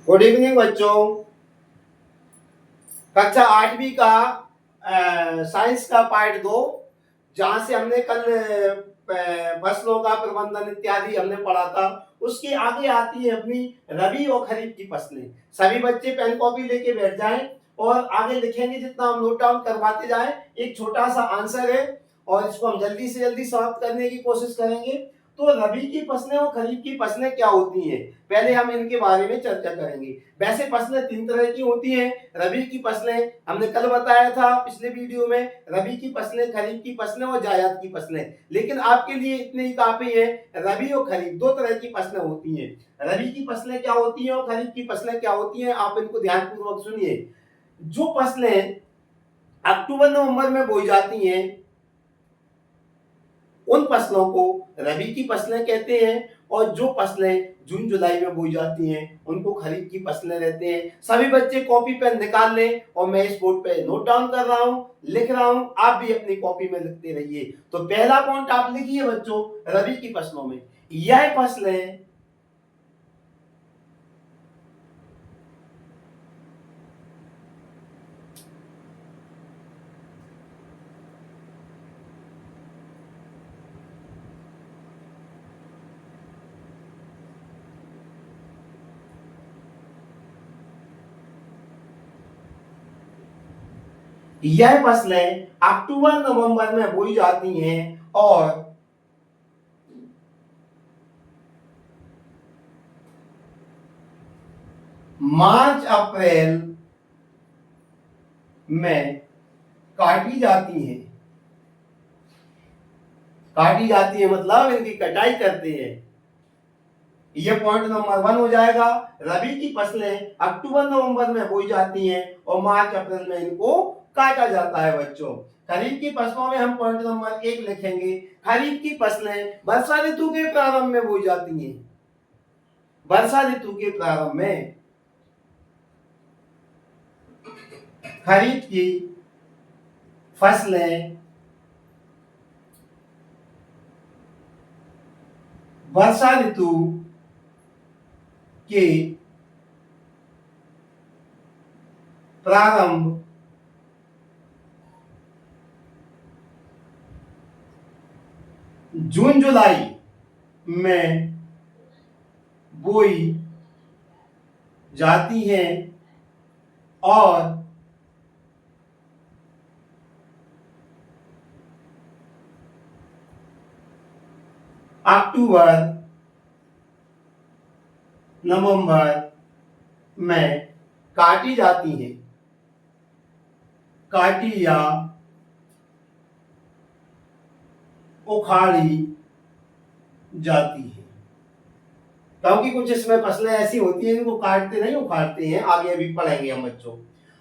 Good evening बच्चों। कक्षा 8वीं का साइंस का पार्ट 2, जहां से हमने कल फसलों का प्रबंधन इत्यादि हमने पढ़ा था, उसके आगे आती है अपनी रबी और खरीफ की फसलें। सभी बच्चे पेन कॉपी लेके बैठ जाएं और आगे लिखेंगे, जितना हम नोट डाउन करवाते जाएं। एक छोटा सा आंसर है और इसको हम जल्दी से जल्दी समाप्त करने की कोशिश करेंगे। तो रबी की फसलें और खरीफ की फसलें क्या होती हैं, पहले हम इनके बारे में चर्चा करेंगे। वैसे फसलें तीन तरह की होती हैं। रबी की फसलें हमने कल बताया था पिछले वीडियो में, रबी की फसलें, खरीफ की फसलें और जायद की फसलें। लेकिन आपके लिए इतने ही काफी है, रबी और खरीफ दो तरह की फसलें होती हैं। रबी की फसलें क्या होती हैं और खरीफ की फसलें क्या होती हैं, आप इनको ध्यानपूर्वक सुनिए। जो फसलें अक्टूबर नवंबर में बोई जाती हैं, उन फसलों को रबी की फसलें कहते हैं, और जो फसलें जून जुलाई में बोई जाती हैं उनको खरीफ की फसलें रहते हैं। सभी बच्चे कॉपी पेन निकाल लें और मैं इस बोर्ड पे नोट डाउन कर रहा हूं, लिख रहा हूं, आप भी अपनी कॉपी में लिखते रहिए। तो पहला पॉइंट आप लिखिए बच्चों, रबी की फसलों में यह फसलें यह फसलें अक्टूबर नवंबर में बोई जाती हैं और मार्च अप्रैल में काटी जाती हैं। काटी जाती है मतलब इनकी कटाई करते हैं। ये पॉइंट नंबर 1 हो जाएगा। रबी की फसलें अक्टूबर नवंबर में बोई जाती हैं और मार्च अप्रैल में इनको काटा जाता है बच्चों। खरीफ की फसलों में हम पॉइंट नंबर 1 लिखेंगे। खरीफ की फसलें वर्षा ऋतु के प्रारंभ में बोई जाती हैं। वर्षा ऋतु के प्रारंभ में खरीफ की फसलें वर्षा ऋतु के प्रारंभ जून जुलाई में बोई जाती हैं और अक्टूबर नवंबर में काटी जाती हैं। काटी या उखाड़ी जाती है, क्योंकि कुछ इसमें फसलें ऐसी होती हैं इनको काटते नहीं उखाड़ते हैं, आगे अभी पढ़ेंगे हम बच्चों।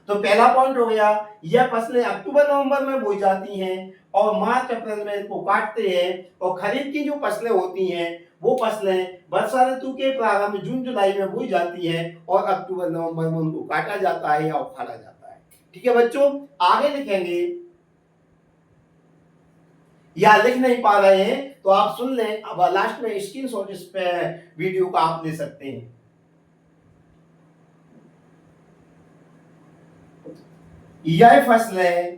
तो पहला पॉइंट हो गया, यह फसलें अक्टूबर नवंबर में बोई जाती हैं और मार्च अप्रैल में इनको काटते हैं। और खरीफ की जो फसलें होती हैं वो फसलें वर्षा ऋतु के प्रारंभ जून जुलाई में बोई जाती हैं और अक्टूबर नवंबर में उनको काटा जाता है या उखाड़ा जाता है। ठीक है बच्चों, आगे लिखेंगे या लिख नहीं पा रहे हैं तो आप सुन लें, अब लास्ट में स्क्रीनशॉट इस पे वीडियो का आप ले सकते हैं। यह फसलें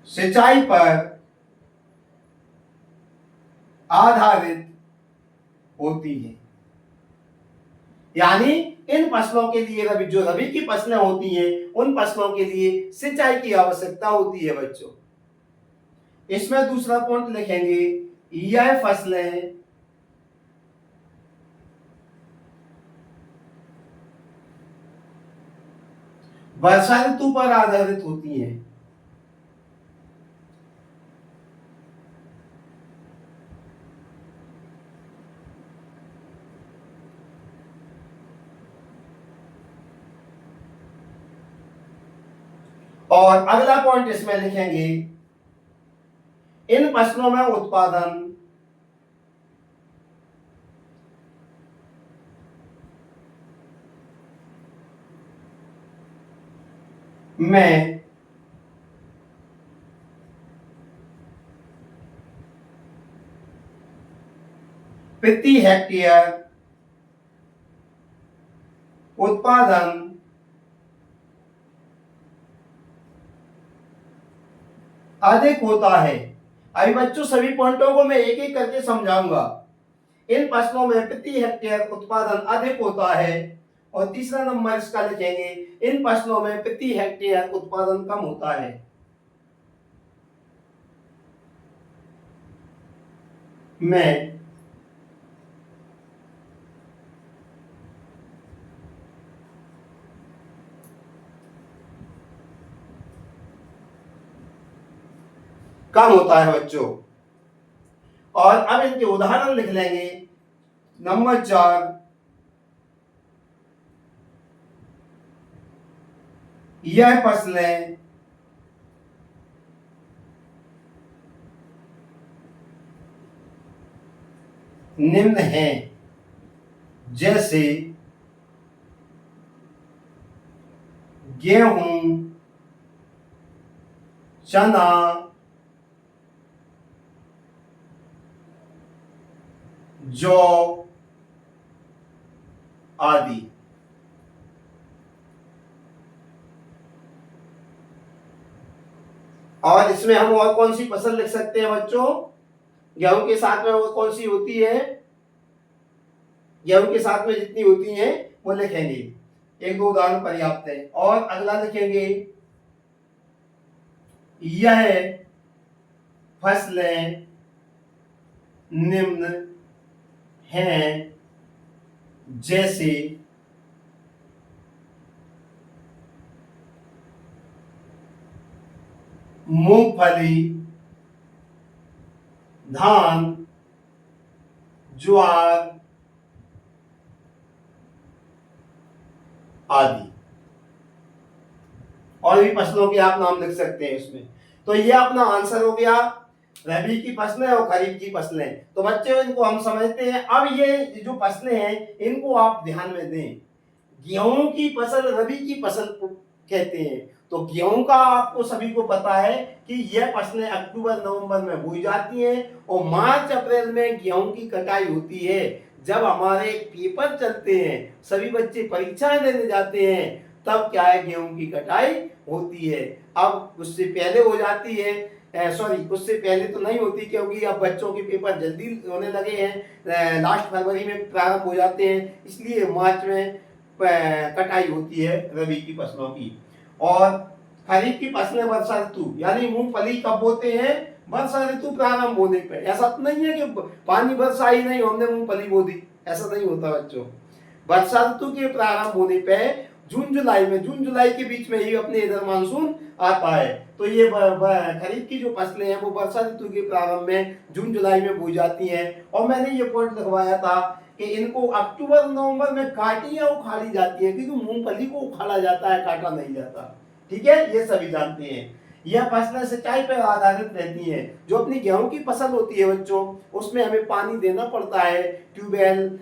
सिंचाई पर आधारित होती है, यानी इन फसलों के लिए रबी, जो रबी की फसलें होती हैं उन फसलों के लिए सिंचाई की आवश्यकता होती है बच्चों। इसमें दूसरा पॉइंट लिखेंगे, यह फसलें वर्षा ऋतु पर आधारित होती हैं। और अगला पॉइंट इसमें लिखेंगे, इन फसलों में उत्पादन में प्रति हेक्टेयर उत्पादन अधिक होता है। अभी बच्चों सभी पॉइंटों को मैं एक एक करके समझाऊंगा। इन फसलों में प्रति हेक्टेयर उत्पादन अधिक होता है, और तीसरा नंबर इसका लिखेंगे, इन फसलों में प्रति हेक्टेयर उत्पादन कम होता है। मैं कम होता है बच्चों। और अब इनके उदाहरण लिख लेंगे। नंबर 4, यह फसलें निम्न हैं, जैसे गेहूं, चना, जौ आदि। और इसमें हम और कौन सी फसल लिख सकते हैं बच्चों? गेहूं के साथ में और कौन सी होती है? गेहूं के साथ में जितनी होती हैं वो लिखेंगे। एक दो उदाहरण पर्याप्त है। और अगला लिखेंगे, यह फसलें निम्न हैं, जैसे मूंगफली, धान, ज्वार आदि। और भी फसलों के आप नाम लिख सकते हैं इसमें। तो ये अपना आंसर हो गया, रबी की फसलें और खरीफ की फसलें। तो बच्चों इनको हम समझते हैं। अब ये जो फसलें हैं इनको आप ध्यान में दें। गेहूं की फसल रबी की फसल को कहते हैं। तो गेहूं का आपको सभी को पता है कि यह फसलें अक्टूबर नवंबर में बोई जाती हैं, और मार्च अप्रैल में गेहूं की कटाई होती है। जब हमारे पेपर चलते हैं, सभी बच्चे परीक्षाएं देने जाते हैं, तब क्या है, गेहूं की कटाई होती है। अब उससे पहले हो जाती है, सॉरी उससे पहले तो नहीं होती, क्योंकि अब बच्चों के पेपर जल्दी होने लगे हैं, लास्ट फरवरी में प्रारंभ हो जाते हैं, इसलिए मार्च में कटाई होती है रबी की फसलों की। और खरीफ की फसलें वर्षा ऋतु, यानी मूंगफली कब बोते हैं? वर्षा ऋतु प्रारंभ होने पे। ऐसा तो नहीं है कि पानी बरसा ही नहीं हमने मूंगफली बो दी, ऐसा नहीं होता बच्चों। वर्षा ऋतु के प्रारंभ होने पे जून जुलाई के बीच में ही अपने इधर मानसून आता है। तो ये खरीफ की जो फसलें हैं वो वर्षा ऋतु के प्रारंभ में जून जुलाई में बोई जाती हैं। और मैंने ये पॉइंट लिखवाया था कि इनको अक्टूबर नवंबर में काटियां उखाड़ी जाती है, क्योंकि मूंगफली को उखाड़ा जाता है, काटा नहीं जाता। ठीक है, ये सभी जानते हैं। यह फसलें सिंचाई पर आधारित रहती हैं। जो अपनी गेहूं की फसल होती है बच्चों, उसमें हमें पानी देना पड़ता है, ट्यूबवेल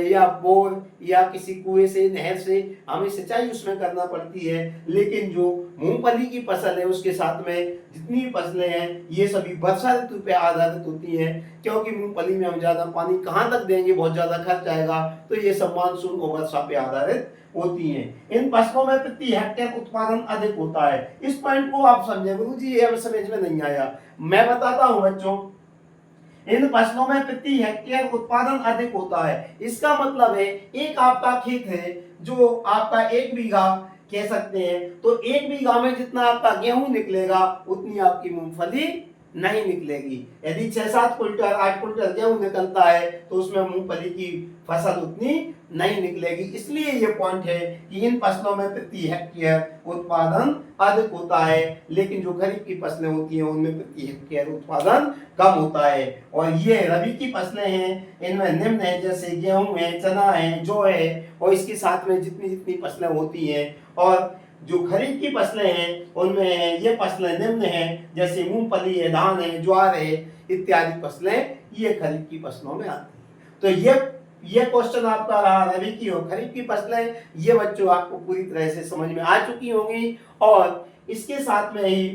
या बोर या किसी कुएं से, नहर से हमें सिंचाई उसमें करना पड़ती है। लेकिन जो मूंगफली की फसल है उसके साथ में जितनी भी फसलें हैं ये सभी वर्षा ऋतु पे आधारित होती हैं, क्योंकि मूंगफली में हम ज्यादा पानी कहाँ तक देंगे, बहुत ज्यादा खर्च आएगा। तो ये सब मानसून और वर्षा पे आधारित होती हैं। इन फसलों में प्रति हेक्टेयर उत्पादन अधिक होता है। इस पॉइंट को आप समझे गुरुजी, ये समझ में नहीं आया, मैं बताता हूं बच्चों। इन फसलों में प्रति हेक्टेयर उत्पादन अधिक होता है, इसका मतलब है एक आपका खेत है जो आपका 1 बीघा कह सकते हैं, तो 1 बीघा में जितना आपका गेहूं निकलेगा उतनी आपकी मूंगफली नहीं निकलेगी। यदि 6-7 क्विंटल 8 क्विंटल गेहूं निकलता है तो उसमें मूंगफली की फसल उतनी नहीं निकलेगी। इसलिए ये पॉइंट है कि इन फसलों में प्रति हेक्टेयर उत्पादन अधिक होता है, लेकिन जो खरीफ की फसलें होती हैं उनमें प्रति हेक्टेयर उत्पादन कम होता है। और ये रबी की फसलें हैं, इनमें निम्न है, जैसे गेहूं है, चना है, जौ है, और इसके साथ में जितनी जितनी फसलें होती हैं। और जो खरीफ की फसलें हैं उनमें ये फसलें निम्न हैं, जैसे मूंगफली है, धान है, ज्वार है इत्यादि फसलें, ये खरीफ की फसलों में आती हैं। तो ये क्वेश्चन आपका रहा रबी की और खरीफ की फसलें। ये बच्चों आपको पूरी तरह से समझ में आ चुकी होंगी। और इसके साथ में ही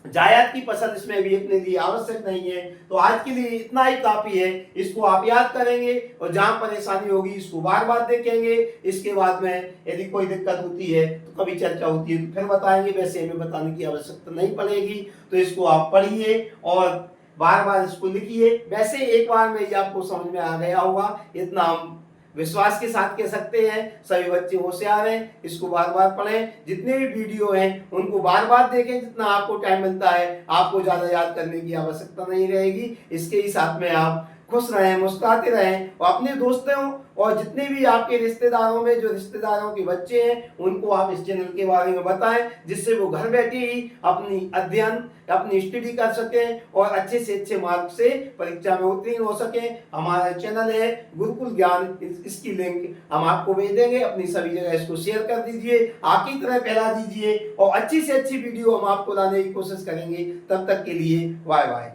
जायद की पसंद इसमें भी अपने लिए आवश्यक नहीं है। तो आज के लिए इतना ही काफी है। इसको आप याद करेंगे और जहां परेशानी होगी इसको बार बार देखेंगे। इसके बाद में यदि कोई दिक्कत होती है तो कभी चर्चा होती है तो फिर बताएंगे, वैसे हमें बताने की आवश्यकता नहीं पड़ेगी। तो इसको आप पढ़िए और बार बार इसको लिखिए। वैसे एक बार में ये आपको समझ में आ गया होगा, इतना हम विश्वास के साथ कह सकते हैं। सभी बच्चे होशियार हैं, इसको बार बार पढ़ें। जितने भी वीडियो हैं उनको बार बार देखें, जितना आपको टाइम मिलता है। आपको ज्यादा याद करने की आवश्यकता नहीं रहेगी। इसके ही साथ में आप खुश रहें, मुस्कुराते रहें और अपने दोस्तों और जितने भी आपके रिश्तेदारों में जो रिश्तेदारों के बच्चे हैं उनको आप इस चैनल के बारे में बताएं, जिससे वो घर बैठे ही अपनी अध्ययन अपनी स्टडी कर सकें और अच्छे से अच्छे मार्क से परीक्षा में उत्तीर्ण हो सकें। हमारा चैनल है गुरुकुल ज्ञान, इसकी लिंक हम आपको भेज देंगे। अपनी सभी जगह इसको शेयर कर दीजिए, आपकी तरह फैला दीजिए और अच्छी से अच्छी वीडियो हम आपको लाने की कोशिश करेंगे। तब तक के लिए बाय बाय।